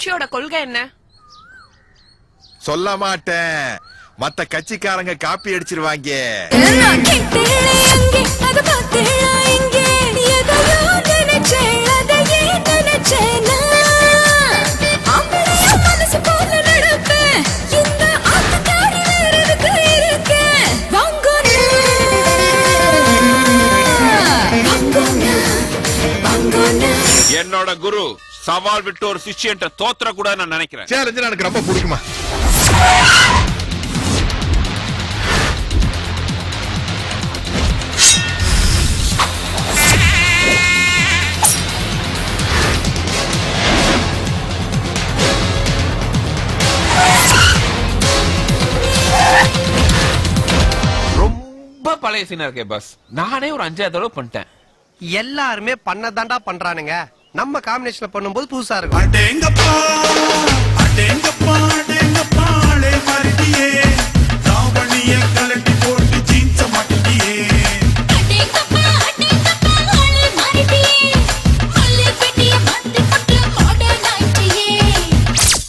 கட்சியோட கொள்கை என்ன? சொல்ல மாட்டேன், மத்த கட்சிக்காரங்க காப்பி அடிச்சிருவாங்க. என்னோட குரு சவால் விட்டு ஒரு சிஷ்யன்ட்ட தோத்துற கூட நான் நினைக்கிறேன். சேலஞ்சு எனக்கு ரொம்ப பிடிக்குமா. ரொம்ப பழைய சீனா இருக்கே பாஸ். நானே ஒரு 5 தடவை பண்ணிட்டேன். எல்லாருமே பண்ணதாண்டா பண்றானுங்க. நம்ம காம்பினேஷன்ல பண்ணும்போது புதுசா இருக்கும். அடேங்கப்பா அடேங்கப்பா அடேங்கப்பா லே மரிடியே தாவணிய கலட்டி போட்டு ஜீன்ஸ் மாட்டியே. அடேங்கப்பா அடேங்கப்பா லே மரிடியே மல்லே பெட்டிய மந்தி பட்டு மாடர்ன் ஆயிட்டியே.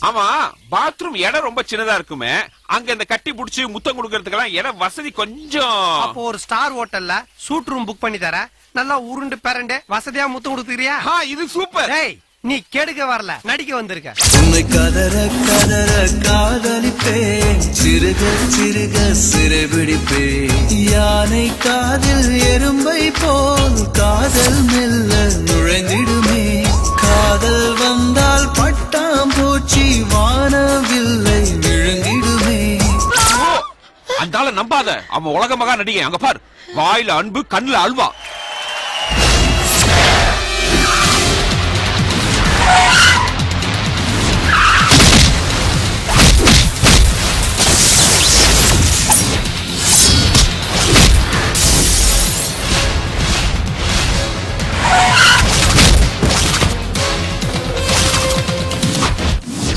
ஆமா, பாத்ரூம் இடம் ரொம்ப சின்னதா இருக்குமே, அங்க இந்த கட்டி புடிச்சு முத்தம் கொடுக்கறதுக்கெல்லாம் இடம் வசதி கொஞ்சம். அப்போ ஒரு ஸ்டார் ஹோட்டல்ல சூட் ரூம் புக் பண்ணி தர, நல்லா உருண்டு பேரண்டே வசதியா முத்தம் கொடுத்துக்கிறியா? இது சூப்பர். ஏய், நீ கெடுக்க வரல, நடிக்க வந்திருக்க. உன்னை கதற கதற காதலிப்பேன், சிறுக சிறுக சிறைபிடிப்பேன். யானை காதில் எறும்பை போல் காதல் மெல்ல நுழைந்திடுமே. காதல் வந்தால் பட்டாம்பூச்சி வானவில்லை விழுங்கிடுமே. அந்தால நம்பாத, அவன் உலக மகா நடிகை. அங்க பார், வாயில அன்பு கண்ணுல அல்வா.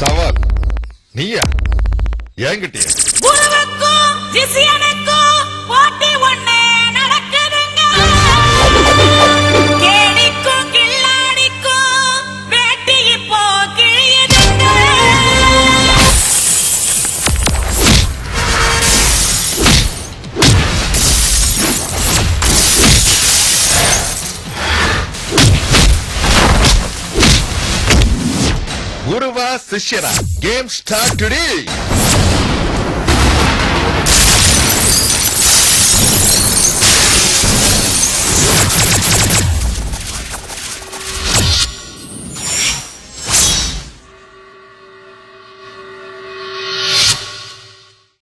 சவால் நீயா என்கிட்டயா? குருவுக்கும் சிஷியனுக்கும் போட்டி ஒண்ணே நடக்குதுங்க. கேடிக்கும் கில்லாடிக்கும் வேட்டி இப்போ கிழியுதுங்க. குருவா சிஷ்யரா? Game start today.